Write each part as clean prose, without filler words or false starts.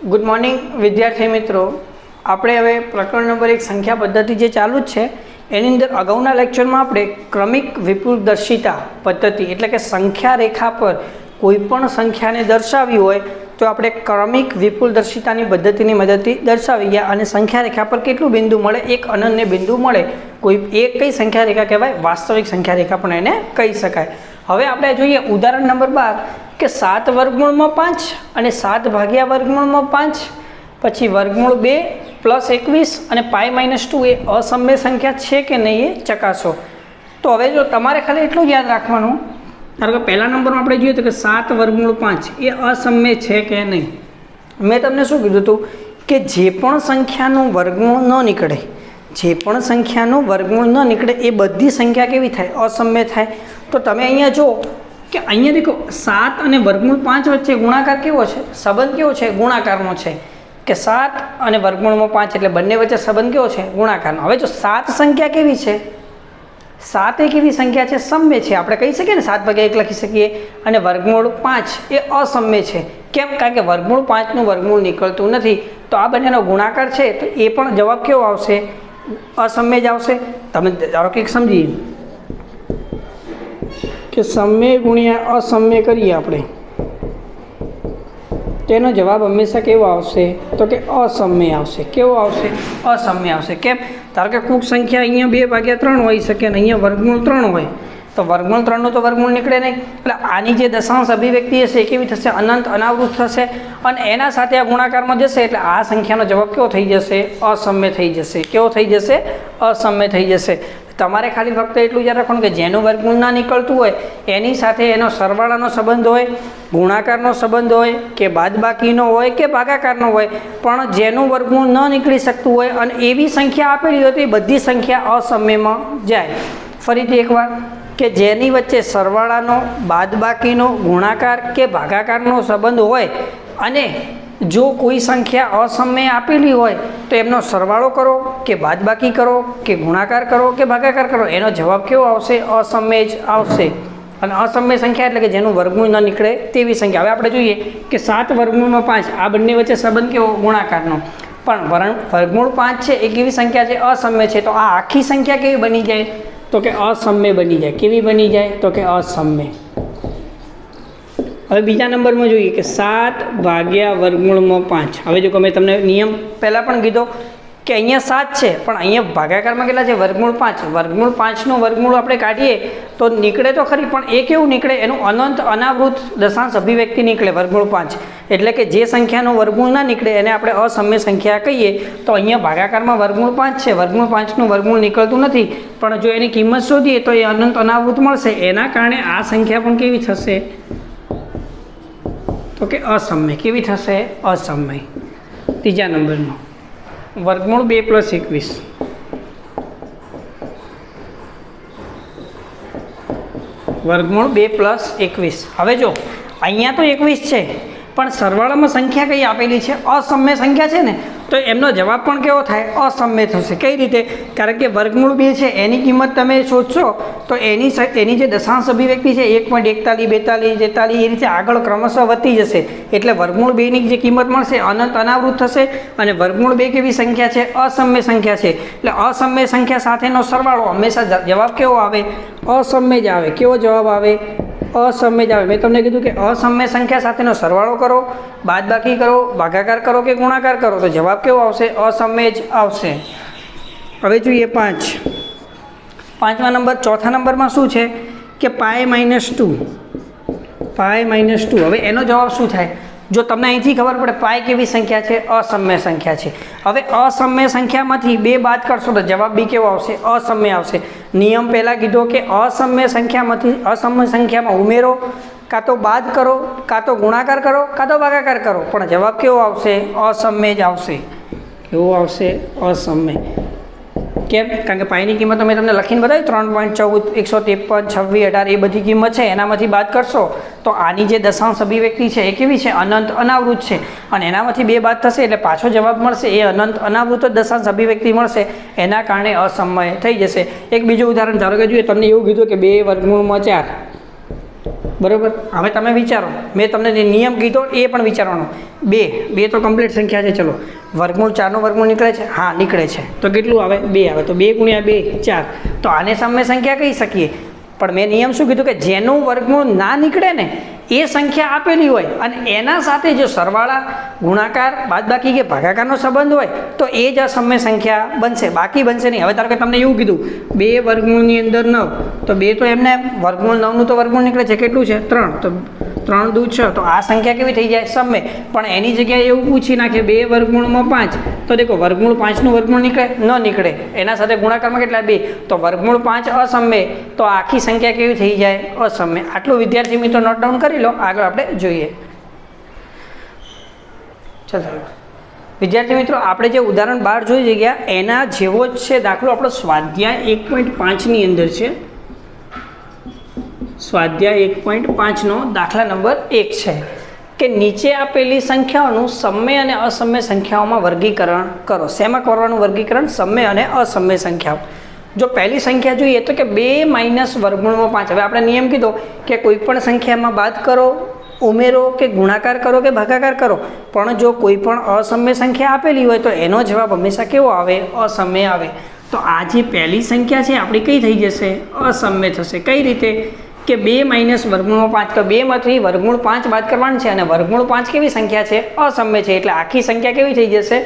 Good morning વિદ્યાર્થી મિત્રો, આપણે હવે પ્રકરણ નંબર 1 સંખ્યા પદ્ધતિ જે ચાલુ જ છે એની અંદર અગાઉના લેક્ચરમાં આપણે ક્રમિક વિપુલદર્શિતા પદ્ધતિ એટલે કે સંખ્યા રેખા પર કોઈ પણ સંખ્યાને દર્શાવી હોય તો આપણે ક્રમિક વિપુલદર્શિતાની પદ્ધતિની મદદથી દર્શાવી ગયા અને સંખ્યા રેખા પર કેટલું બિંદુ મળે, એક અનન્ય બિંદુ મળે. કોઈ એક કઈ સંખ્યા રેખા કહેવાય? વાસ્તવિક સંખ્યા રેખા પણ એને કહી શકાય. હવે આપણે જોઈએ ઉદાહરણ નંબર 12 કે 7 વર્ગમૂળમાં 5 અને 7 ભાગ્યા વર્ગમૂળમાં 5 પછી વર્ગમૂળ 2 + 21 અને π-2 એ અસમ્ય સંખ્યા છે કે નહીં એ ચકાસો. તો હવે જો તમારે ખાલી એટલું જ યાદ રાખવાનું, ધારો કે પહેલા નંબરમાં આપણે જોઈએ તો કે 7 વર્ગમૂળ 5 એ અસમ્ય છે કે નહીં. મેં તમને શું કીધું હતું કે જે પણ સંખ્યાનું વર્ગમૂળ ન નીકળે, જે પણ સંખ્યાનું વર્ગમૂળ ન નીકળે એ બધી સંખ્યા કેવી થાય? અસમ્ય થાય. તો તમે અહીંયા જો કે અહીંયા દેખો 7 અને વર્ગમૂળ 5 વચ્ચે ગુણાકાર કેવો છે? સંબંધ કેવો છે? ગુણાકારનો છે. કે 7 અને વર્ગમૂળમાં 5 એટલે બંને વચ્ચે સંબંધ કેવો છે? ગુણાકારનો. હવે જો 7 સંખ્યા કેવી છે? 7 એક એવી સંખ્યા છે, સમ્ય છે. આપણે કહી શકીએ ને 7/1 લખી શકીએ. અને વર્ગમૂળ 5 એ અસમ્ય છે. કેમ? કારણ કે વર્ગમૂળ 5નું વર્ગમૂળ નીકળતું નથી. તો આ બંનેનો ગુણાકાર છે તો એ પણ જવાબ કેવો આવશે? અસમ્ય જ આવશે. તમે ધારો કે સમજીએ કે સમ્ય ગુણ્યા અસમ્ય કરીએ આપણે, તેનો જવાબ હંમેશા કેવો આવશે? તો કે અસમ્ય આવશે. કેવો આવશે? અસમ્ય આવશે. કેમ? ધારો કે કોઈક સંખ્યા અહીંયા 2/3 હોઈ શકે અને અહીંયા વર્ગમૂળ 3 હોય તો વર્ગમૂળ 3નું તો વર્ગમૂળ નીકળે નહીં. એટલે આની જે દશાંશ અભિવ્યક્તિ હશે એ કેવી થશે? અનંત અનાવૃત થશે અને એના સાથે આ ગુણાકારમાં જશે એટલે આ સંખ્યાનો જવાબ કેવો થઈ જશે? અસમ્ય થઈ જશે. કેવો થઈ જશે? અસમ્ય થઈ જશે. તમારે ખાલી ફક્ત એટલું યાદ રાખવાનું કે જેનું વર્ગમૂળ ના નીકળતું હોય એની સાથે એનો સરવાળાનો સંબંધ હોય, ગુણાકારનો સંબંધ હોય કે બાદબાકીનો હોય કે ભાગાકારનો હોય, પણ જેનું વર્ગમૂળ ન નીકળી શકતું હોય અને એવી સંખ્યા આપેલી હોય તો એ બધી સંખ્યા અસમ્યમાં જાય. ફરીથી એકવાર કે જેની વચ્ચે સરવાળાનો, બાદબાકીનો, ગુણાકાર કે ભાગાકારનો સંબંધ હોય અને જો કોઈ સંખ્યા અસમ્ય આપેલી હોય તો એમનો સરવાળો કરો કે બાદબાકી કરો કે ગુણાકાર કરો કે ભાગાકાર કરો, એનો જવાબ કેવો આવશે? અસમ્ય જ આવશે. અને અસમ્ય સંખ્યા એટલે કે જેનું વર્ગમૂળ ન નીકળે તેવી સંખ્યા. હવે આપણે જોઈએ કે 7 વર્ગમૂળમાં 5 આ બંને વચ્ચે સંબંધ કેવો? ગુણાકારનો. પણ વર્ગમૂળ 5 છે એક એવી સંખ્યા છે અસમ્ય છે, તો આ આખી સંખ્યા કેવી બની જાય? તો કે અસમ્ય બની જાય. કેવી બની જાય? તો કે અસમ્ય. હવે બીજા નંબરમાં જોઈએ કે 7 ભાગ્યા વર્ગમૂળમાં 5. હવે જો મેં તમને નિયમ પહેલાં પણ કીધો કે અહીંયા 7 છે પણ અહીંયા ભાગાકારમાં કેટલા છે? વર્ગમૂળ 5. વર્ગમૂળ 5નું વર્ગમૂળ આપણે કાઢીએ તો નીકળે તો ખરી, પણ એ કેવું નીકળે? એનું અનંત અનાવૃત દશાંશ અભિવ્યક્તિ નીકળે વર્ગમૂળ 5. એટલે કે જે સંખ્યાનું વર્ગમૂળ ના નીકળે એને આપણે અસમ્ય સંખ્યા કહીએ. તો અહીંયા ભાગાકારમાં વર્ગમૂળ 5 છે, વર્ગમૂળ 5નું વર્ગમૂળ નીકળતું નથી, પણ જો એની કિંમત શોધીએ તો એ અનંત અનાવૃત મળશે. એના કારણે આ સંખ્યા પણ કેવી થશે? તો કે અસમ્ય. કેવી થશે? અસમ્ય. ત્રીજા નંબરનો વર્ગમૂળ 2 + 21. વર્ગમૂળ 2 + 21. હવે જો અહીંયા તો 21 છે પણ સરવાળામાં સંખ્યા કઈ આપેલી છે? અસમ્ય સંખ્યા છે ને, તો એમનો જવાબ પણ કેવો થાય? અસમ્ય થશે. કઈ રીતે? કારણ કે વર્ગમૂળ 2 છે એની કિંમત તમે શોધશો તો એની જે દશાંશ અભિવ્યક્તિ છે 1.41, 42, 43 એ રીતે આગળ ક્રમશઃ વધતી જશે. એટલે વર્ગમૂળ 2ની જે કિંમત મળશે અનંત અનાવૃત થશે. અને વર્ગમૂળ 2 કેવી સંખ્યા છે? અસમ્ય સંખ્યા છે. એટલે અસમ્ય સંખ્યા સાથેનો સરવાળો હંમેશા જવાબ કેવો આવે? અસમ્ય જ આવે. કેવો જવાબ આવે? અસમ્ય જ આવે. મેં તમને કીધું કે અસમ્ય સંખ્યા સાથેનો સરવાળો કરો, બાદબાકી કરો, ભાગાકાર કરો કે ગુણાકાર કરો તો જવાબ કેવો આવશે? અસમ્ય જ આવશે. હવે જોઈએ 5. 5મા નંબર, ચોથા નંબરમાં શું છે કે π-2. π-2. હવે એનો જવાબ શું થાય? જો તમને અહીંથી ખબર પડે પાય કેવી સંખ્યા છે? અસમ્ય સંખ્યા છે. હવે અસમ્ય સંખ્યામાંથી 2 બાદ કરશો તો જવાબ બી કેવો આવશે? અસમ્ય આવશે. નિયમ પહેલાં કીધો કે અસમ્ય સંખ્યામાંથી અસમ્ય સંખ્યામાં ઉમેરો, કાં તો બાદ કરો, કાં તો ગુણાકાર કરો, કાં તો ભાગાકાર કરો, પણ જવાબ કેવો આવશે? અસમ્ય જ આવશે. કેવો આવશે? અસમ્ય. કેમ? કારણ કે પાયની કિંમત મેં તમને લખીને બતાવી 3.14, 153, 26, 18 એ બધી કિંમત છે. એનામાંથી બાદ કરશો તો આની જે દશાંશ અભિવ્યક્તિ છે એ કેવી છે? અનંત અનાવૃત છે. અને એનામાંથી 2 બાદ થશે એટલે પાછો જવાબ મળશે એ અનંત અનાવૃત જ દશાંશ અભિવ્યક્તિ મળશે. એના કારણે અસમય થઈ જશે. એક બીજું ઉદાહરણ ધારો કે જોઈએ, તમને એવું કીધું કે 2 વર્ગમૂળમાં 4 બરાબર. હવે તમે વિચારો, મેં તમને જે નિયમ કીધો એ પણ વિચારવાનો. બે તો કમ્પ્લીટ સંખ્યા છે. ચલો, વર્ગમૂળ 4નું વર્ગમૂળ નીકળે છે? હા, નીકળે છે. તો કેટલું આવે? 2 આવે. તો 2 × 2 4. તો આને સામે સંખ્યા કહી શકીએ. પણ મેં નિયમ શું કીધું કે જેનું વર્ગમૂળ ના નીકળે ને એ સંખ્યા આપેલી હોય અને એના સાથે જો સરવાળા, ગુણાકાર, બાદબાકી કે ભાગાકારનો સંબંધ હોય તો એ જ અસમય સંખ્યા બનશે, બાકી બનશે નહીં. હવે ધારો કે તમને એવું કીધું 2 વર્ગમૂળની અંદર 9, તો 2 તો એમને વર્ગમૂળ 9નું તો વર્ગમૂળ નીકળે છે. કેટલું છે? 3. તો 3 દૂ 6. તો આ સંખ્યા કેવી થઈ જાય? સમય. પણ એની જગ્યાએ એવું પૂછી નાખે 2 વર્ગમૂળમાં 5, તો દેખો વર્ગમૂળ 5નું વર્ગમૂળ નીકળે? ન નીકળે. એના સાથે ગુણાકારમાં કેટલા? 2. તો વર્ગમૂળ 5 અસમય. તો આખી સંખ્યા કેવી થઈ જાય? અસમય. આટલું વિદ્યાર્થી મિત્રો નોટ ડાઉન કરી લો. આગળ આપણે જોઈએ. ચાલો વિદ્યાર્થી મિત્રો, આપણે જે ઉદાહરણ 12 જોઈ ગયા એના જેવો જ છે દાખલો આપણો સ્વાધ્યાય 1.5ની અંદર છે. સ્વાધ્યાય 1.5નો દાખલા નંબર 1 છે કે નીચે આપેલી સંખ્યાઓનું સમય અને અસમય સંખ્યાઓમાં વર્ગીકરણ કરો. શેમાં કરવાનું વર્ગીકરણ? સમય અને અસમય સંખ્યાઓ. જો પહેલી સંખ્યા જોઈએ તો કે 2 - વર્ગમૂળમાં 5. હવે આપણે નિયમ કીધો કે કોઈ પણ સંખ્યામાં બાદ કરો, ઉમેરો કે ગુણાકાર કરો કે ભાગાકાર કરો, પણ જો કોઈ પણ અસમય સંખ્યા આપેલી હોય તો એનો જવાબ હંમેશા કેવો આવે? અસમય આવે. તો આ જે પહેલી સંખ્યા છે આપણી કઈ થઈ જશે? અસમય થશે. કઈ રીતે? કે 2 - વર્ગમૂળમાં 5. તો 2માંથી વર્ગમૂળ 5 બાદ કરવાનું છે અને વર્ગમૂળ 5 કેવી સંખ્યા છે? અસમય છે. એટલે આખી સંખ્યા કેવી થઈ જશે?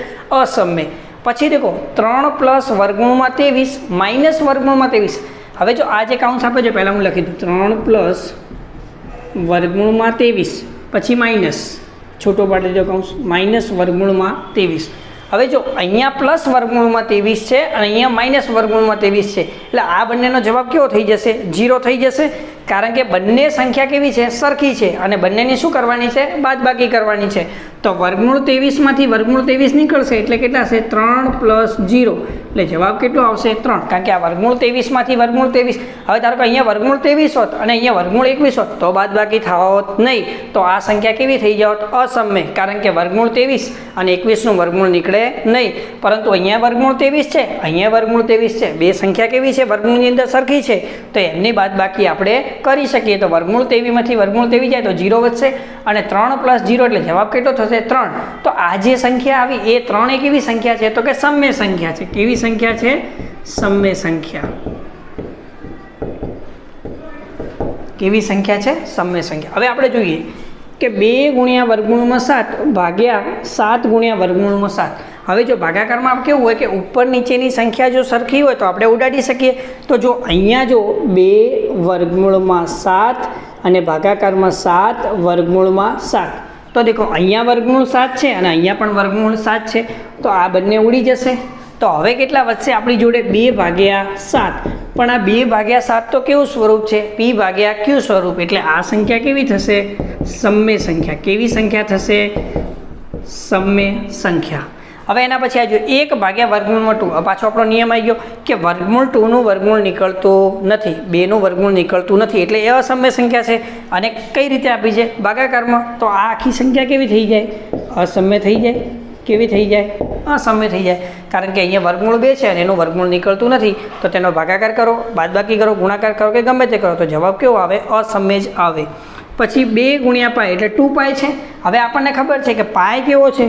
અસમય. પછી દેખો 3 + વર્ગમૂળમાં 23 - વર્ગમૂળમાં 23. હવે જો આ જે કાઉન્સ આપે છે પહેલાં હું લખી દઉં. 3 + વર્ગમૂળમાં 23 પછી માઇનસ, છોટો પાડી દો કાઉન્સ, -વર્ગમૂળમાં 23. હવે જો અહીંયા પ્લસ વર્ગમૂળમાં 23 છે અને અહીંયા -વર્ગમૂળમાં 23 છે, એટલે આ બંનેનો જવાબ કેવો થઈ જશે? 0 થઈ જશે. કારણ કે બંને સંખ્યા કેવી છે? સરખી છે અને બંનેની શું કરવાની છે? બાદબાકી કરવાની છે. તો વર્ગમૂળ 23માંથી વર્ગમૂળ 23 નીકળશે એટલે કેટલા છે? 3 + 0. એટલે જવાબ કેટલો આવશે? 3. કારણ કે આ વર્ગમૂળ 23માંથી વર્ગમૂળ 23. હવે ધારો કે અહીંયા વર્ગમૂળ 23 હોત અને અહીંયા વર્ગમૂળ 21 હોત તો બાદબાકી થવાત નહીં. તો આ સંખ્યા કેવી થઈ જાત? અસમય. કારણ કે વર્ગમૂળ 23 અને 21નું વર્ગમૂળ નીકળે નહીં. પરંતુ અહીંયા વર્ગમૂળ 23 છે, અહીંયા વર્ગમૂળ 23 છે. બે સંખ્યા કેવી છે? વર્ગમૂળની અંદર સરખી છે. તો એમની બાદબાકી આપણે કરી શકીએ. તો વર્ગમૂળ 23માંથી વર્ગમૂળ 23 જાય તો 0 વધશે અને 3 + 0 એટલે જવાબ કેટલો થશે? 3. તો આ જે સંખ્યા આવી એ 3 એ કેવી સંખ્યા છે? તો કે સમય સંખ્યા છે. કેવી સંખ્યા છે? સમય સંખ્યા. કેવી સંખ્યા છે? સમય સંખ્યા. હવે આપણે જોઈએ કે 2 × વર્ગમૂળમાં 7 ભાગ્યા 7 × વર્ગમૂળમાં 7. હવે જો ભાગાકારમાં કેવું હોય કે ઉપર નીચેની સંખ્યા જો સરખી હોય તો આપણે ઉડાડી શકીએ. તો જો અહીંયા જો 2 વર્ગમૂળમાં 7 અને ભાગાકારમાં 7 વર્ગમૂળમાં 7. તો દેખો અહીંયા વર્ગમૂળ 7 છે અને અહીંયા પણ વર્ગમૂળ 7 છે. તો આ બંને ઉડી જશે. તો હવે કેટલા વધશે આપણી જોડે? 2/7. પણ આ 2/7 તો કેવું સ્વરૂપ છે? p/q સ્વરૂપ. એટલે આ સંખ્યા કેવી થશે? સમય સંખ્યા. કેવી સંખ્યા થશે? સમય સંખ્યા. હવે એના પછી આ જો 1/2. પાછો આપણો નિયમ આવી ગયો કે વર્ગમૂળ 2નું વર્ગમૂળ નીકળતું નથી, 2નું વર્ગમૂળ નીકળતું નથી. એટલે એ અસમય સંખ્યા છે. અને કઈ રીતે આપી છે? ભાગાકારમાં. તો આ આખી સંખ્યા કેવી થઈ જાય? અસમય થઈ જાય. કેવી થઈ જાય? અસમય થઈ જાય. કારણ કે અહીંયા વર્ગમૂળ 2 છે અને એનું વર્ગમૂળ નીકળતું નથી. તો તેનો ભાગાકાર કરો, બાદબાકી કરો, ગુણાકાર કરો કે ગમે તે કરો તો જવાબ કેવો આવે? અસમય જ આવે. પછી 2 × π એટલે 2π છે. હવે આપણને ખબર છે કે પાય કેવો છે?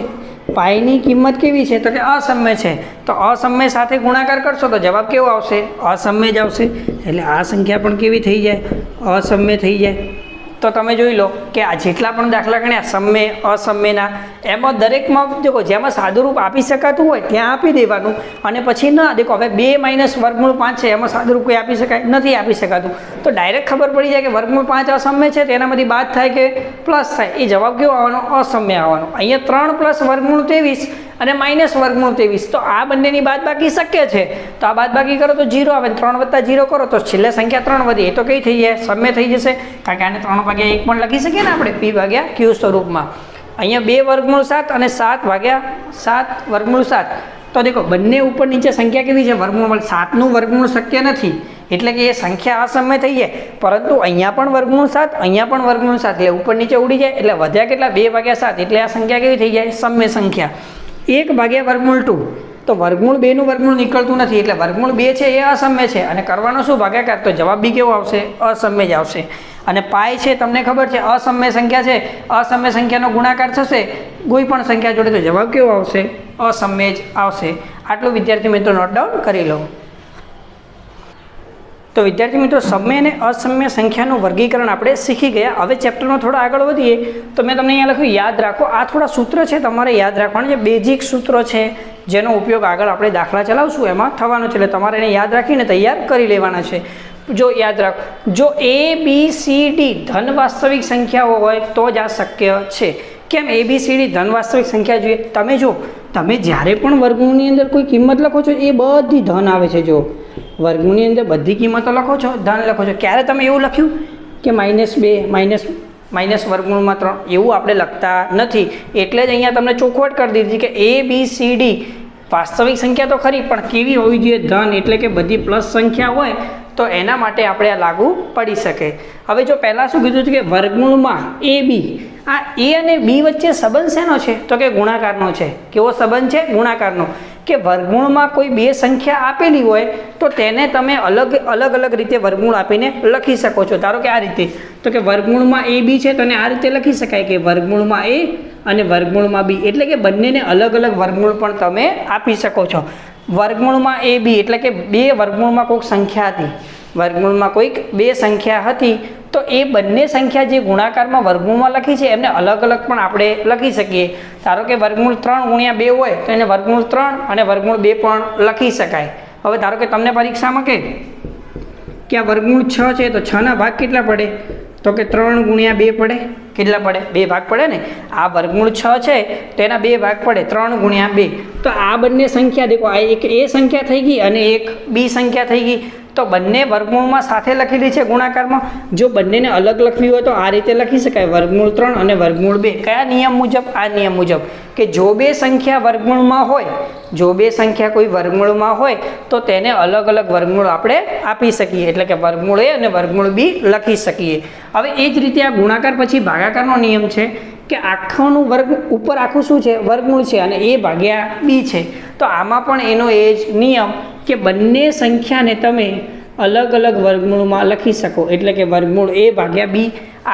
પાયની કિંમત કેવી છે? તો કે અસમય છે. તો અસમય સાથે ગુણાકાર કરશો તો જવાબ કેવો આવશે? અસમય જ આવશે. એટલે આ સંખ્યા પણ કેવી થઈ જાય? અસમય થઈ જાય. તો તમે જોઈ લો કે આ જેટલા પણ દાખલા ગણ્યા સમય અસમયના, એમાં દરેકમાં દેખો જેમાં સાદુરૂપ આપી શકાતું હોય ત્યાં આપી દેવાનું. અને પછી ના દેખો હવે 2 - વર્ગમૂળ 5 છે એમાં સાદુરૂપ કોઈ આપી શકાય? નથી આપી શકાતું. તો ડાયરેક્ટ ખબર પડી જાય કે વર્ગમૂળ 5 અસમય છે. તેનામાંથી બાદ થાય કે પ્લસ થાય. એ જવાબ કેવો આવવાનો? અસમય આવવાનો. અહીંયા 3 + વર્ગમૂળ 23 અને વર્ગમૂળ 23. તો આ બંનેની બાદબાકી શક્ય છે. તો આ બાદબાકી કરો તો 0 આવે. 3 + 0 કરો તો છેલ્લે સંખ્યા 3 વધી. એ તો કઈ થઈ જાય? સમય થઈ જશે. કારણ કે આને 3/1 પણ લખી શકીએ ને આપણે p/q સ્વરૂપમાં. અહીંયા 2 વર્ગમૂળ 7 અને 7/7 વર્ગમૂળ 7. તો દેખો બંને ઉપર નીચે સંખ્યા કેવી છે? વર્ગમૂળ 7નું વર્ગમૂળ શક્ય નથી. એટલે કે એ સંખ્યા અસમય થઈ જાય. પરંતુ અહીંયા પણ વર્ગમૂળ 7, અહીંયા પણ વર્ગમૂળ 7 એટલે ઉપર નીચે ઉડી જાય. એટલે વધ્યા કેટલા? 2/7. એટલે આ સંખ્યા કેવી થઈ જાય? સમય સંખ્યા. 1/2. તો વર્ગમૂળ 2નું વર્ગમૂળ નીકળતું નથી. એટલે વર્ગમૂળ 2 છે એ અસમય છે અને કરવાનો શું? ભાગાકાર. તો જવાબ બી કેવો આવશે? અસમય જ આવશે. અને પાય છે તમને ખબર છે અસમય સંખ્યા છે, અસમય સંખ્યાનો ગુણાકાર થશે કોઈ પણ સંખ્યા જોડે તો જવાબ કેવો આવશે? અસમય જ આવશે. આટલું વિદ્યાર્થી મિત્રો નોટ ડાઉન કરી લો. તો વિદ્યાર્થી મિત્રો સમય અને અસમય સંખ્યાનું વર્ગીકરણ આપણે શીખી ગયા. હવે ચેપ્ટરમાં થોડા આગળ વધીએ તો મેં તમને અહીંયા લખ્યું યાદ રાખો. આ થોડા સૂત્ર છે તમારે યાદ રાખવાના, જે બેઝિક સૂત્રો છે જેનો ઉપયોગ આગળ આપણે દાખલા ચલાવશું એમાં થવાનો છે, એટલે તમારે એને યાદ રાખીને તૈયાર કરી લેવાના છે. જો યાદ રાખો, જો A B C D ધન વાસ્તવિક સંખ્યાઓ હોય તો જ આ શક્ય છે. કેમ A B C D ધન વાસ્તવિક સંખ્યા જોઈએ? તમે જો તમે જ્યારે પણ વર્ગમૂળની અંદર કોઈ કિંમત લખો છો એ બધી ધન આવે છે. જો વર્ગમૂળની અંદર બધી કિંમતો લખો છો, ધન લખો છો. ક્યારે તમે એવું લખ્યું કે -2 માઇનસ વર્ગમૂળમાં 3 એવું આપણે લખતા નથી. એટલે જ અહીંયા તમને ચોખવટ કરી દીધી કે A B C D વાસ્તવિક સંખ્યા તો ખરી પણ કેવી હોવી જોઈએ? ધન, એટલે કે બધી પ્લસ સંખ્યા હોય તો એના માટે આપણે આ લાગુ પડી શકે. હવે જો પહેલાં શું કીધું હતું કે વર્ગમૂળમાં A B, આ A અને B વચ્ચે સંબંધ શેનો છે? તો કે ગુણાકારનો છે. કેવો સંબંધ છે? ગુણાકારનો. કે વર્ગમૂળમાં કોઈ બે સંખ્યા આપેલી હોય તો તેને તમે અલગ અલગ રીતે વર્ગમૂળ આપીને લખી શકો છો. ધારો કે આ રીતે, તો કે વર્ગમૂળમાં A B છે તો આ રીતે લખી શકાય કે વર્ગમૂળમાં A અને વર્ગમૂળમાં B, એટલે કે બંનેને અલગ અલગ વર્ગમૂળ પણ તમે આપી શકો છો. વર્ગમૂળમાં A B એટલે કે બે વર્ગમૂળમાં કોઈક સંખ્યા હતી, વર્ગમૂળમાં કોઈક બે સંખ્યા હતી તો એ બંને સંખ્યા જે ગુણાકારમાં વર્ગમૂળમાં લખી છે એમને અલગ અલગ પણ આપણે લખી શકીએ. ધારો કે વર્ગમૂળ 3 × 2 હોય તો એને વર્ગમૂળ 3 અને વર્ગમૂળ 2 પણ લખી શકાય. હવે ધારો કે તમને પરીક્ષામાં કે આ વર્ગમૂળ 6 છે તો 6ના ભાગ કેટલા પડે? તો કે 3 × 2 પડે. કેટલા પડે? 2 ભાગ પડે ને. આ વર્ગમૂળ 6 છે તો એના 2 ભાગ પડે, 3 × 2. તો આ બંને સંખ્યા દેખો, આ એક A સંખ્યા થઈ ગઈ અને એક B સંખ્યા થઈ ગઈ. તો બંને વર્ગમૂળમાં સાથે લખેલી છે ગુણાકારમાં. જો બંનેને અલગ લખવી હોય તો આ રીતે લખી શકાય, વર્ગમૂળ 3 અને વર્ગમૂળ 2. કયા નિયમ મુજબ? આ નિયમ મુજબ કે જો બે સંખ્યા વર્ગમૂળમાં હોય, જો બે સંખ્યા કોઈ વર્ગમૂળમાં હોય તો તેને અલગ અલગ વર્ગમૂળ આપણે આપી શકીએ, એટલે કે વર્ગમૂળ A અને વર્ગમૂળ B લખી શકીએ. હવે એ જ રીતે આ ગુણાકાર પછી ભાગાકારનો નિયમ છે કે આખાનું વર્ગ ઉપર આખું શું છે? વર્ગમૂળ છે અને A ભાગ્યા B છે. તો આમાં પણ એનો એ જ નિયમ કે બંને સંખ્યાને તમે અલગ અલગ વર્ગમૂળમાં લખી શકો, એટલે કે વર્ગમૂળ A ભાગ્યા B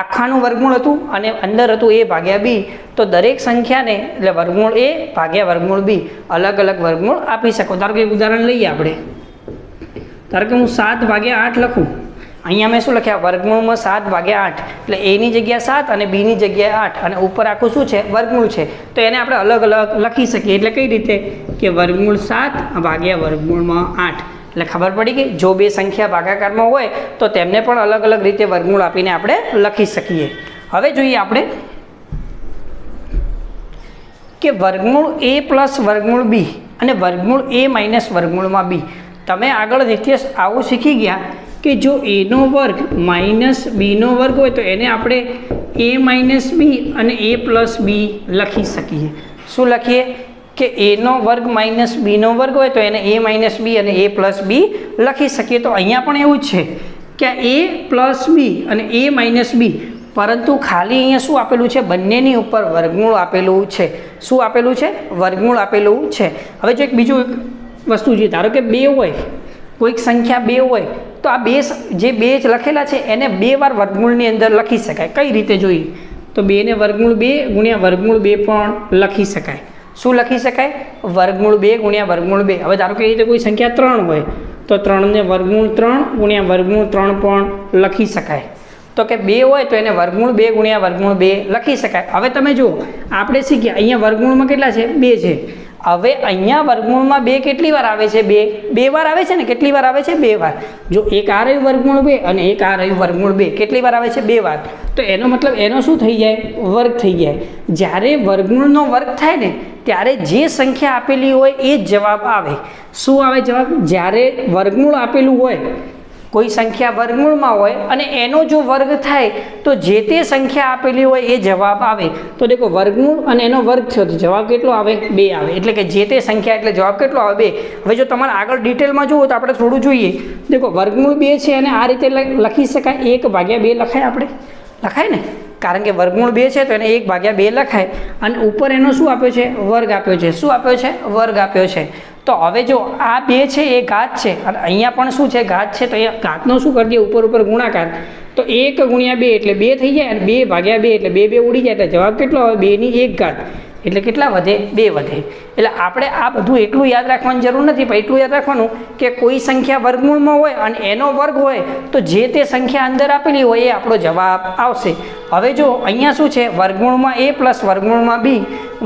આખાનું વર્ગમૂળ હતું અને અંદર હતું A ભાગ્યા B, તો દરેક સંખ્યાને એટલે વર્ગમૂળ A ભાગ્યા વર્ગમૂળ B અલગ અલગ વર્ગમૂળ આપી શકો. ધારો કે એક ઉદાહરણ લઈએ આપણે. ધારો કે હું 7/8 લખું. અહીંયા મેં શું લખ્યા? વર્ગમૂળમાં 7/8 એટલે Aની જગ્યા 7 અને Bની જગ્યાએ 8 અને ઉપર આખું શું છે? વર્ગમૂળ છે. તો એને આપણે અલગ અલગ લખી શકીએ. એટલે કઈ રીતે? કે વર્ગમૂળ 7 ભાગ્યા વર્ગમૂળમાં 8. એટલે ખબર પડી કે જો બે સંખ્યા ભાગાકારમાં હોય તો તેમને પણ અલગ અલગ રીતે વર્ગમૂળ આપીને આપણે લખી શકીએ. હવે જોઈએ આપણે કે વર્ગમૂળ A પ્લસ વર્ગમૂળ B અને વર્ગમૂળ A - વર્ગમૂળમાં B. તમે આગળ નિત્યસ આવું શીખી ગયા કે જો Aનો વર્ગ માઇનસ Bનો વર્ગ હોય તો એને આપણે A - B અને A પ્લસ B લખી શકીએ. શું લખીએ? કે Aનો વર્ગ માઇનસ Bનો વર્ગ હોય તો એને A - B અને A પ્લસ B લખી શકીએ. તો અહીંયા પણ એવું જ છે કે A પ્લસ B અને A - B, પરંતુ ખાલી અહીંયા શું આપેલું છે? બંનેની ઉપર વર્ગમૂળ આપેલું છે. શું આપેલું છે? વર્ગમૂળ આપેલું છે. હવે જો એક બીજું વસ્તુ છે, ધારો કે 2 હોય, કોઈક સંખ્યા 2 હોય તો આ બે જે 2 લખેલા છે એને 2 વાર વર્ગમૂળની અંદર લખી શકાય. કઈ રીતે જોઈએ? તો 2 ને વર્ગમૂળ 2 × વર્ગમૂળ 2 પણ લખી શકાય. શું લખી શકાય? વર્ગમૂળ 2 × વર્ગમૂળ 2. હવે ધારો કે એ રીતે કોઈ સંખ્યા 3 હોય તો 3 ને વર્ગમૂળ 3 × વર્ગમૂળ 3 પણ લખી શકાય. તો કે 2 હોય તો એને વર્ગમૂળ 2 × વર્ગમૂળ 2 લખી શકાય. હવે તમે જુઓ, આપણે શીખ્યા અહીંયા વર્ગમૂળમાં કેટલા છે? 2 છે. હવે અહીંયા વર્ગમૂળમાં 2 કેટલી વાર આવે છે? 2 વાર આવે છે ને. કેટલી વાર આવે છે? 2 વાર. જો એક આ રહ્યું વર્ગમૂળ 2 અને એક આ રહ્યું વર્ગમૂળ 2, કેટલી વાર આવે છે? 2 વાર. તો એનો મતલબ એનો શું થઈ જાય? વર્ગ થઈ જાય. જ્યારે વર્ગમૂળનો વર્ગ થાય ને ત્યારે જે સંખ્યા આપેલી હોય એ જ જવાબ આવે. શું આવે જવાબ? જ્યારે વર્ગમૂળ આપેલું હોય, કોઈ સંખ્યા વર્ગમૂળમાં હોય અને એનો જો વર્ગ થાય તો જે તે સંખ્યા આપેલી હોય એ જવાબ આવે. તો દેખો વર્ગમૂળ અને એનો વર્ગ થયો તો જવાબ કેટલો આવે? 2 આવે. એટલે કે જે તે સંખ્યા એટલે જવાબ કેટલો આવે? 2. હવે જો તમારે આગળ ડિટેલમાં જુઓ તો આપણે થોડું જોઈએ. દેખો વર્ગમૂળ 2 છે અને આ રીતે લખી શકાય, 1/2 લખાય. આપણે લખાય ને, કારણ કે વર્ગમૂળ 2 છે તો એને 1/2 લખાય. અને ઉપર એનો શું આપ્યો છે? વર્ગ આપ્યો છે. શું આપ્યો છે? વર્ગ આપ્યો છે. તો હવે જો આ 2 છે એ ઘાત છે અને અહીંયા પણ શું છે? ઘાત છે. તો એ ઘાતનો શું કરી દઈએ? ઉપર ગુણાકાર. તો 1 ગુણ્યા 2 એટલે 2 થઈ જાય અને 2 ભાગ્યા 2 એટલે 2 ઉડી જાય એટલે જવાબ કેટલો આવે 2^1 એટલે કેટલા વધે 2 વધે. એટલે આપણે આ બધું એટલું યાદ રાખવાની જરૂર નથી, પણ એટલું યાદ રાખવાનું કે કોઈ સંખ્યા વર્ગમૂળમાં હોય અને એનો વર્ગ હોય તો જે તે સંખ્યા અંદર આપેલી હોય એ આપણો જવાબ આવશે. હવે જો અહીંયા શું છે વર્ગમૂળમાં a પ્લસ વર્ગમૂળમાં b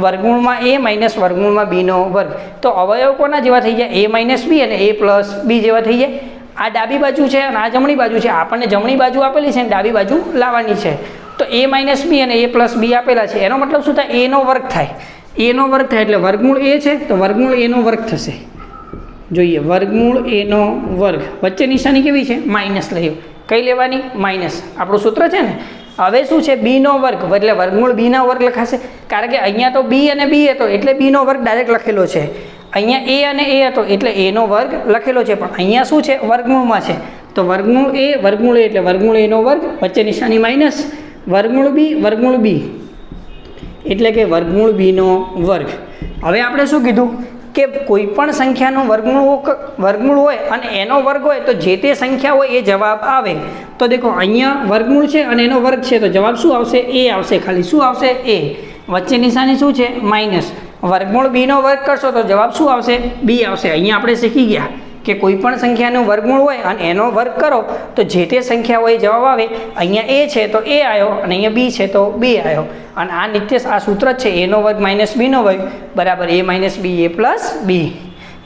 વર્ગમૂળમાં a માઇનસ વર્ગમૂળમાં bનો વર્ગ. તો અવયવ કોના જેવા થઈ જાય a માઇનસ b અને a પ્લસ b જેવા થઈ જાય. આ ડાબી બાજુ છે અને આ જમણી બાજુ છે. આપણને જમણી બાજુ આપેલી છે અને ડાબી બાજુ લાવવાની છે. તો a માઇનસ b અને a પ્લસ b આપેલા છે એનો મતલબ શું થાય a નો વર્ગ થાય. a નો વર્ગ થાય એટલે વર્ગમૂળ a છે તો વર્ગમૂળ a નો વર્ગ થશે. જોઈએ વર્ગમૂળ a નો વર્ગ વચ્ચે નિશાની કેવી છે માઇનસ લઈએ. કઈ લેવાની માઇનસ આપણું સૂત્ર છે ને. હવે શું છે b નો વર્ગ એટલે વર્ગમૂળ b નો વર્ગ લખાશે કારણ કે અહીંયા તો b અને b હતો એટલે b નો વર્ગ ડાયરેક્ટ લખેલો છે. અહીંયા a અને a હતો એટલે a નો વર્ગ લખેલો છે પણ અહીંયા શું છે વર્ગમૂળમાં છે તો વર્ગમૂળ a એટલે વર્ગમૂળ a નો વર્ગ વચ્ચે નિશાની માઇનસ વર્ગમૂળ b એટલે કે વર્ગમૂળ b નો વર્ગ. હવે આપણે શું કીધું કે કોઈ પણ સંખ્યાનું વર્ગમૂળ હોય અને એનો વર્ગ હોય તો જે તે સંખ્યા હોય એ જવાબ આવે. તો દેખો અહીંયા વર્ગમૂળ છે અને એનો વર્ગ છે તો જવાબ શું આવશે a આવશે. ખાલી શું આવશે a. વચ્ચે નિશાની શું છે માઇનસ. વર્ગમૂળ b નો વર્ગ કરશો તો જવાબ શું આવશે b આવશે. અહીંયા આપણે શીખી ગયા કે કોઈ પણ સંખ્યાનું વર્ગમૂળ હોય અને એનો વર્ગ કરો તો જે તે સંખ્યા હોય જવાબ આવે. અહીંયા a છે તો a આવ્યો અને અહીંયા b છે તો b આવ્યો. અને આ નિત્ય આ સૂત્ર જ છે a નો વર્ગ માઇનસ b નો વર્ગ બરાબર a minus b a plus b.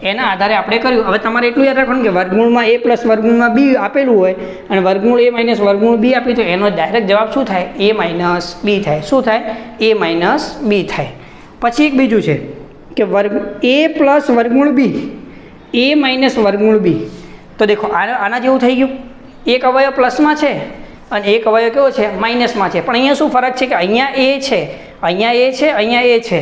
એના આધારે આપણે કર્યું. હવે તમારે એટલું યાદ રાખવાનું કે વર્ગમૂળમાં a પ્લસ વર્ગમૂળમાં b આપેલું હોય અને વર્ગમૂળ a માઇનસ વર્ગમૂળ b આપ્યું તો એનો ડાયરેક્ટ જવાબ શું થાય a માઇનસ b થાય. શું થાય a માઇનસ b થાય. પછી એક બીજું છે કે a પ્લસ વર્ગમૂળ b a માઇનસ વર્ગમૂળ b. તો દેખો આના જેવું થઈ ગયું. એક અવયવ પ્લસમાં છે અને એક અવયવ કેવો છે માઇનસમાં છે. પણ અહીંયા શું ફરક છે કે અહીંયા a છે અહીંયા a છે અહીંયા a છે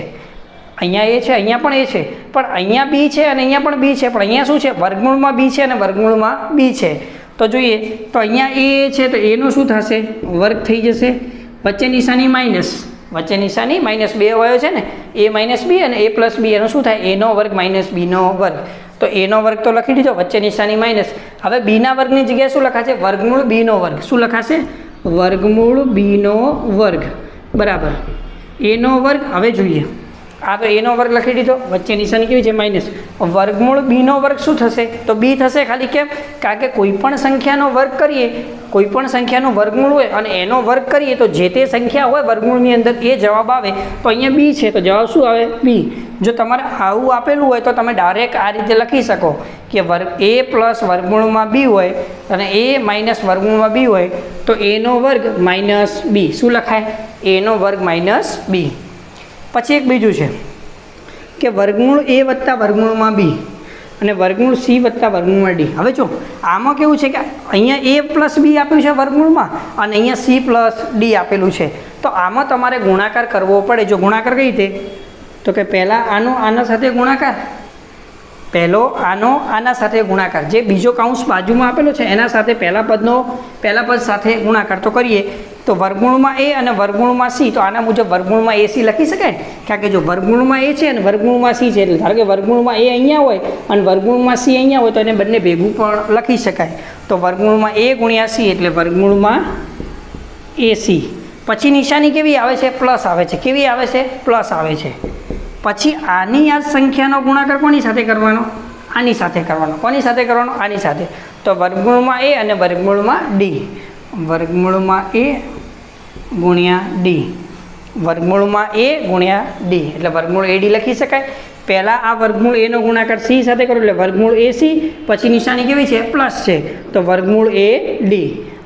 અહીંયા a છે અહીંયા પણ a છે પણ અહીંયા b છે અને અહીંયા પણ b છે. પણ અહીંયા શું છે વર્ગમૂળમાં b છે અને વર્ગમૂળમાં b છે. તો જોઈએ તો અહીંયા a છે તો a નો શું થશે વર્ગ થઈ જશે. વચ્ચે નિશાની માઇનસ બે અવયવ છે ને a માઇનસ b અને a પ્લસ b એનો શું થાય a નો વર્ગ માઇનસ b નો વર્ગ. તો a નો વર્ગ તો લખી દીધો વચ્ચે નિશાની માઇનસ. હવે b ના વર્ગની જગ્યાએ શું લખાશે વર્ગમૂળ b નો વર્ગ. શું લખાશે વર્ગમૂળ b નો વર્ગ બરાબર a નો વર્ગ. હવે જોઈએ આ તો a નો વર્ગ લખી દીધો વચ્ચે નિશાની કેવી છે માઇનસ. વર્ગમૂળ b નો વર્ગ શું થશે તો b થશે. ખાલી કેમ કારણ કે કોઈ પણ સંખ્યાનો વર્ગ કરીએ કોઈ પણ સંખ્યાનું વર્ગમૂળ હોય અને એનો વર્ગ કરીએ તો જે તે સંખ્યા હોય વર્ગમૂળની અંદર એ જવાબ આવે. તો અહીંયા b છે તો જવાબ શું આવે b. જો તમારે આવું આપેલું હોય તો તમે ડાયરેક્ટ આ રીતે લખી શકો કે a પ્લસ વર્ગમૂળમાં b હોય અને a માઇનસ વર્ગમૂળમાં b હોય તો a નો વર્ગ માઇનસ b. શું લખાય a નો વર્ગ માઇનસ b. પછી એક બીજું છે કે વર્ગમૂળ a વત્તા વર્ગમૂળમાં b અને વર્ગમૂળ c વત્તા વર્ગમૂળમાં d. હવે જો આમાં કેવું છે કે અહીંયા a પ્લસ b આપ્યું છે વર્ગમૂળમાં અને અહીંયા c પ્લસ d આપેલું છે. તો આમાં તમારે ગુણાકાર કરવો પડે. જો ગુણાકાર કઈ રીતે તો કે પહેલાં આના સાથે ગુણાકાર પહેલો આના સાથે ગુણાકાર. જે બીજો કૌંસ બાજુમાં આપેલો છે એના સાથે પહેલા પદ સાથે ગુણાકાર તો કરીએ તો વર્ગમૂળમાં a અને વર્ગમૂળમાં c. તો આના મુજબ વર્ગમૂળમાં ac લખી શકાય ને કારણ કે જો વર્ગમૂળમાં a છે અને વર્ગમૂળમાં c છે એટલે ધારો કે વર્ગમૂળમાં a અહીંયા હોય અને વર્ગમૂળમાં c અહીંયા હોય તો એને બંને ભેગું પણ લખી શકાય. તો વર્ગમૂળમાં a ગુણ્યા c એટલે વર્ગમૂળમાં ac. પછી નિશાની કેવી આવે છે પ્લસ આવે છે. કેવી આવે છે પ્લસ આવે છે. પછી આની આ સંખ્યાનો ગુણાકાર કોની સાથે કરવાનો આની સાથે કરવાનો. કોની સાથે કરવાનો આની સાથે. તો વર્ગમૂળમાં a અને વર્ગમૂળમાં d. વર્ગમૂળમાં a ગુણ્યા d વર્ગમૂળમાં a ગુણ્યા d એટલે વર્ગમૂળ ad લખી શકાય. પહેલાં આ વર્ગમૂળ a નો ગુણાકાર c સાથે કરો એટલે વર્ગમૂળ ac. પછી નિશાની કેવી છે પ્લસ છે તો વર્ગમૂળ ad.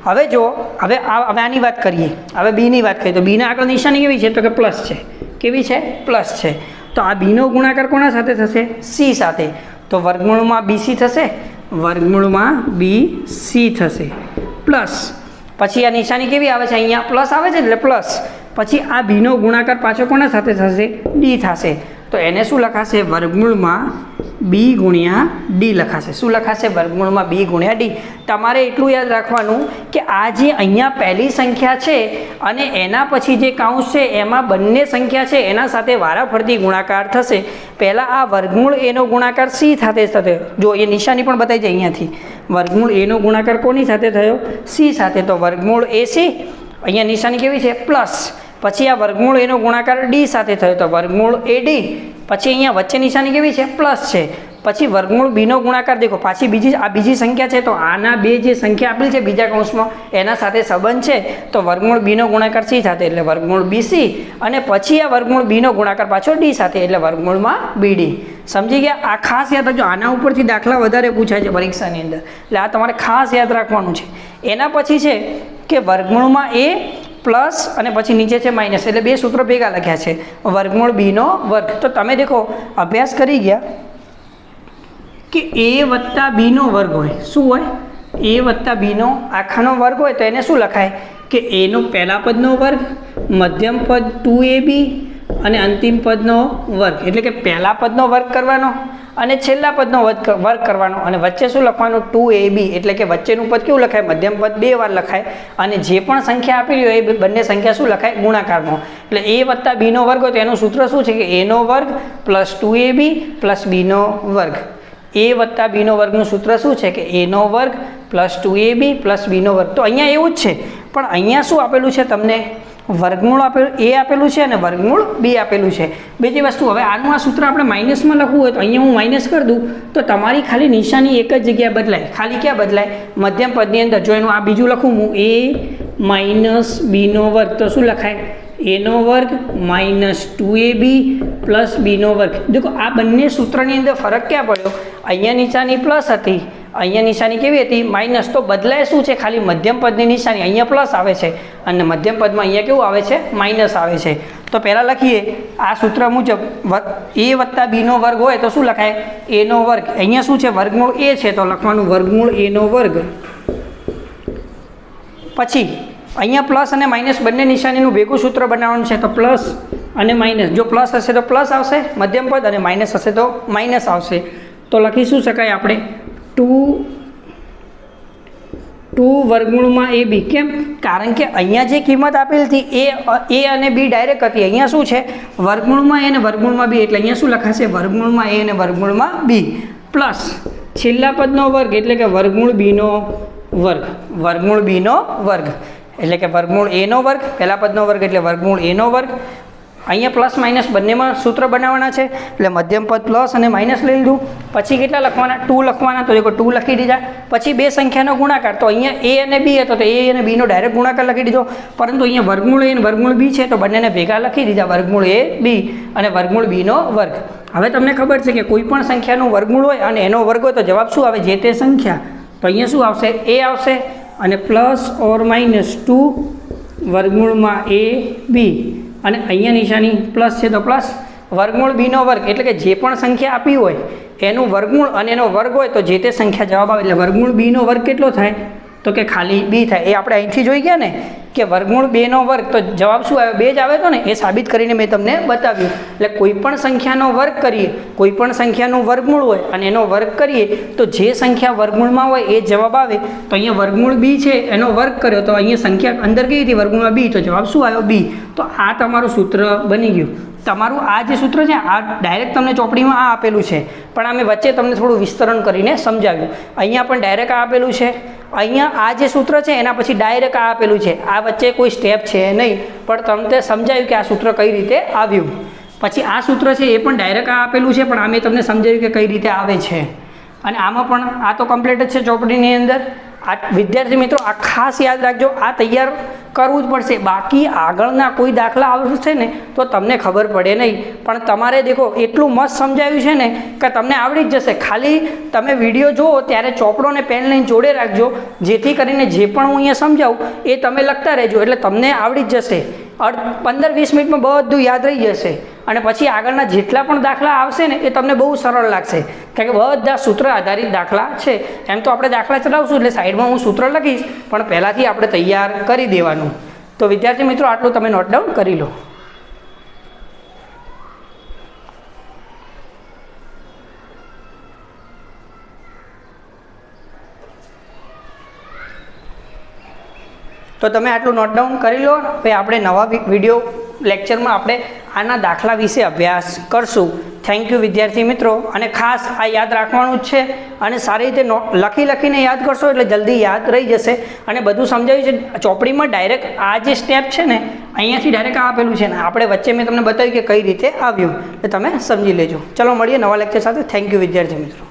હવે જો હવે આની વાત કરીએ. હવે બીની વાત કરીએ તો બીના આગળ નિશાની કેવી છે તો કે પ્લસ છે. કેવી છે પ્લસ છે. તો આ બીનો ગુણાકાર કોના સાથે થશે c સાથે. તો વર્ગમૂળમાં bc થશે વર્ગમૂળમાં bc થશે પ્લસ. પછી આ નિશાની કેવી આવે છે અહીંયા પ્લસ આવે છે એટલે પ્લસ. પછી આ બીનો ગુણાકાર પાછો કોના સાથે થશે d થશે. તો એને શું લખાશે વર્ગમૂળમાં બી ગુણ્યા ડી લખાશે. શું લખાશે? વર્ગમૂળમાં બી ગુણ્યા ડી. તમારે એટલું યાદ રાખવાનું કે આ જે અહીંયા પહેલી સંખ્યા છે અને એના પછી જે કાઉન્સ છે એમાં બંને સંખ્યા છે એના સાથે વારાફરતી ગુણાકાર થશે. પહેલાં આ વર્ગમૂળ એનો ગુણાકાર સી સાથે થશે. જો એ નિશાની પણ બતાવી જાય અહીંયાથી. વર્ગમૂળ એનો ગુણાકાર કોની સાથે થયો? સી સાથે. તો વર્ગમૂળ એ સી, અહીંયા નિશાની કેવી છે? પ્લસ. પછી આ વર્ગમૂળ એનો ગુણાકાર ડી સાથે થયો તો વર્ગમૂળ એ ડી. પછી અહીંયા વચ્ચે નિશાની કેવી છે? પ્લસ છે. પછી વર્ગમૂળ બીનો ગુણાકાર દેખો, પાછી બીજી સંખ્યા છે તો આના બે જે સંખ્યા આપેલી છે બીજા કૌંસમાં એના સાથે સંબંધ છે તો વર્ગમૂળ બીનો ગુણાકાર સી સાથે એટલે વર્ગમૂળ બીસી, અને પછી આ વર્ગમૂળ બીનો ગુણાકાર પાછો ડી સાથે એટલે વર્ગમૂળમાં બીડી. સમજી ગયા? આ ખાસ યાદ રાખજો, આના ઉપરથી દાખલા વધારે પૂછાય છે પરીક્ષાની અંદર, એટલે આ તમારે ખાસ યાદ રાખવાનું છે. એના પછી છે કે વર્ગમૂળમાં એ પ્લસ અને પછી નીચે છે માઇનસ, એટલે બે સૂત્રો ભેગા લખ્યા છે. વર્ગમૂળ બીનો વર્ગ. તો તમે દેખો અભ્યાસ કરી ગયા કે એ વત્તા બીનો વર્ગ હોય. શું હોય? એ વત્તા બીનો આખાનો વર્ગ હોય તો એને શું લખાય કે એનો પહેલા પદનો વર્ગ, મધ્યમ પદ 2ab અને અંતિમ પદનો વર્ગ. એટલે કે પહેલા પદનો વર્ગ કરવાનો અને છેલ્લા પદનો વર્ગ કરવાનો અને વચ્ચે શું લખવાનું? 2ab. એટલે કે વચ્ચેનું પદ કેવું લખાય? મધ્યમ પદ બે વાર લખાય અને જે પણ સંખ્યા આપેલી હોય એ બંને સંખ્યા શું લખાય? ગુણાકારમાં. એટલે એ વત્તા બીનો વર્ગ હોય તો એનું સૂત્ર શું છે કે એનો વર્ગ પ્લસ 2ab પ્લસ બીનો વર્ગ. એ વત્તા બીનો વર્ગનું સૂત્ર શું છે કે એનો વર્ગ પ્લસ 2ab પ્લસ બીનો વર્ગ. તો અહીંયા એવું જ છે, પણ અહીંયા શું આપેલું છે તમને? વર્ગમૂળ આપેલું એ આપેલું છે અને વર્ગમૂળ બી આપેલું છે. બીજી વસ્તુ, હવે આનું આ સૂત્ર આપણે માઇનસમાં લખવું હોય તો અહીંયા હું માઇનસ કરી દઉં તો તમારી ખાલી નિશાની એક જ જગ્યાએ બદલાય. ખાલી ક્યાં બદલાય? મધ્યમ પદની અંદર. જો એનું આ બીજું લખું હું એ માઇનસ બીનો વર્ગ તો શું લખાય? એનો વર્ગ માઇનસ 2ab પ્લસ બીનો વર્ગ. દેખો આ બંને સૂત્રની અંદર ફરક ક્યાં પડ્યો? અહીંયા નિશાની પ્લસ હતી, અહીંયા નિશાની કેવી હતી? માઇનસ. તો બદલાય શું છે? ખાલી મધ્યમ પદની નિશાની અહીંયા પ્લસ આવે છે અને મધ્યમ પદમાં અહીંયા કેવું આવે છે? માઇનસ આવે છે. તો પહેલાં લખીએ આ સૂત્ર મુજબ એ વત્તા બીનો વર્ગ હોય તો શું લખાય? એનો વર્ગ. અહીંયા શું છે? વર્ગમૂળ એ છે તો લખવાનું વર્ગમૂળ એનો વર્ગ. પછી અહીંયા પ્લસ અને માઇનસ બંને નિશાનીનું ભેગું સૂત્ર બનાવવાનું છે તો પ્લસ અને માઇનસ. જો પ્લસ હશે તો પ્લસ આવશે મધ્યમ પદ અને માઇનસ હશે તો માઇનસ આવશે. તો લખી શું શકાય આપણે? 2 વર્ગમૂળમાં એ બી. કેમ? કારણ કે અહીંયા જે કિંમત આપેલી હતી એ અને બી ડાયરેક્ટ હતી. અહીંયા શું છે? વર્ગમૂળમાં એ અને વર્ગમૂળમાં બી, એટલે અહીંયા શું લખાશે? વર્ગમૂળમાં એ અને વર્ગમૂળમાં બી પ્લસ છેલ્લા પદનો વર્ગ એટલે કે વર્ગમૂળ બીનો વર્ગ. વર્ગમૂળ બીનો વર્ગ એટલે કે વર્ગમૂળ એનો વર્ગ, પહેલા પદનો વર્ગ એટલે વર્ગમૂળ એનો વર્ગ. અહીંયા પ્લસ માઇનસ બંનેમાં સૂત્ર બનાવવાના છે એટલે મધ્યમ પદ પ્લસ અને માઇનસ લઈ લીધું. પછી કેટલા લખવાના? 2 લખવાના. તો દેખો 2 લખી દીધા. પછી બે સંખ્યાનો ગુણાકાર, તો અહીંયા એ અને બી હતો તો એ અને બીનો ડાયરેક્ટ ગુણાકાર લખી દીધો. પરંતુ અહીંયા વર્ગમૂળ એ અને વર્ગમૂળ બી છે તો બંનેને ભેગા લખી દીધા, વર્ગમૂળ એ બી અને વર્ગમૂળ બીનો વર્ગ. હવે તમને ખબર છે કે કોઈ પણ સંખ્યાનું વર્ગમૂળ હોય અને એનો વર્ગ હોય તો જવાબ શું આવે? જે તે સંખ્યા. તો અહીંયા શું આવશે? એ આવશે અને પ્લસ ઓર માઇનસ 2 વર્ગમૂળમાં એ બી અને અહીંયા નિશાની પ્લસ છે તો પ્લસ વર્ગમૂળ બીનો વર્ગ. એટલે કે જે પણ સંખ્યા આપી હોય એનું વર્ગમૂળ અને એનો વર્ગ હોય તો જે તે સંખ્યા જવાબ આવે. એટલે વર્ગમૂળ બીનો વર્ગ કેટલો થાય? તો કે ખાલી બી થાય. એ આપણે અહીંથી જોઈ ગયા ને કે વર્ગમૂળ 2નો વર્ગ તો જવાબ શું આવે? 2 જ આવે તો ને, એ સાબિત કરીને મેં તમને બતાવ્યું. એટલે કોઈ પણ સંખ્યાનો વર્ગ કરીએ, કોઈ પણ સંખ્યાનું વર્ગમૂળ હોય અને એનો વર્ગ કરીએ તો જે સંખ્યા વર્ગમૂળમાં હોય એ જવાબ આવે. તો અહીંયા વર્ગમૂળ બી છે એનો વર્ગ કર્યો તો અહીંયા સંખ્યા અંદર કઈ હતી? વર્ગમૂળમાં બી, તો જવાબ શું આવ્યો? બી. તો આ તમારું સૂત્ર બની ગયું. તમારું આ જે સૂત્ર છે આ ડાયરેક્ટ તમને ચોપડીમાં આ આપેલું છે, પણ અમે વચ્ચે તમને થોડું વિસ્તરણ કરીને સમજાવ્યું. અહીંયા પણ ડાયરેક્ટ આ આપેલું છે, અહીંયા આ જે સૂત્ર છે એના પછી ડાયરેક્ટ આ આપેલું છે. આ વચ્ચે કોઈ સ્ટેપ છે નહીં, પણ તમને સમજાવ્યું કે આ સૂત્ર કઈ રીતે આવ્યું. પછી આ સૂત્ર છે એ પણ ડાયરેક્ટ આ આપેલું છે, પણ આ મેં તમને સમજાવ્યું કે કઈ રીતે આવે છે. અને આમાં પણ આ તો કમ્પ્લીટ જ છે ચોપડીની અંદર. આ વિદ્યાર્થી મિત્રો આ ખાસ યાદ રાખજો, આ તૈયાર કરવું જ પડશે. બાકી આગળના કોઈ દાખલા આવશે ને તો તમને ખબર પડે નહીં. પણ તમારે દેખો એટલું મસ્ત સમજાવ્યું છે ને કે તમને આવડી જ જશે. ખાલી તમે વિડીયો જુઓ ત્યારે ચોપડો અને પેન લઈને જોડે રાખજો, જેથી કરીને જે પણ હું અહીંયા સમજાવું એ તમે લખતા રહેજો, એટલે તમને આવડી જ જશે. 15-20 મિનિટમાં બધું યાદ રહી જશે. અને પછી આગળના જેટલા પણ દાખલા આવશે ને એ તમને બહુ સરળ લાગશે, કારણ કે બધા સૂત્ર આધારિત દાખલા છે. એમ તો આપણે દાખલા ચલાવશું એટલે સાઈડમાં હું સૂત્ર લખીશ, પણ પહેલાંથી આપણે તૈયાર કરી દેવાનું. તો વિદ્યાર્થી મિત્રો આટલું તમે નોટ ડાઉન કરી લો. તો તમે આટલું નોટ ડાઉન કરી લો. હવે આપણે નવા વિડીયો લેક્ચરમાં આપણે આના દાખલા વિશે અભ્યાસ કરશું. થેન્ક યુ વિદ્યાર્થી મિત્રો. અને ખાસ આ યાદ રાખવાનું જ છે અને સારી રીતે લખીને યાદ કરશો એટલે જલ્દી યાદ રહી જશે. અને બધું સમજાવ્યું છે ચોપડીમાં. ડાયરેક્ટ આ જે સ્ટેપ છે ને અહીંયાથી ડાયરેક્ટ આપેલું છે ને આપણે વચ્ચે મેં તમને બતાવ્યું કે કઈ રીતે આવ્યું એટલે તમે સમજી લેજો. ચલો મળીએ નવા લેક્ચર સાથે. થેન્ક યુ વિદ્યાર્થી મિત્રો.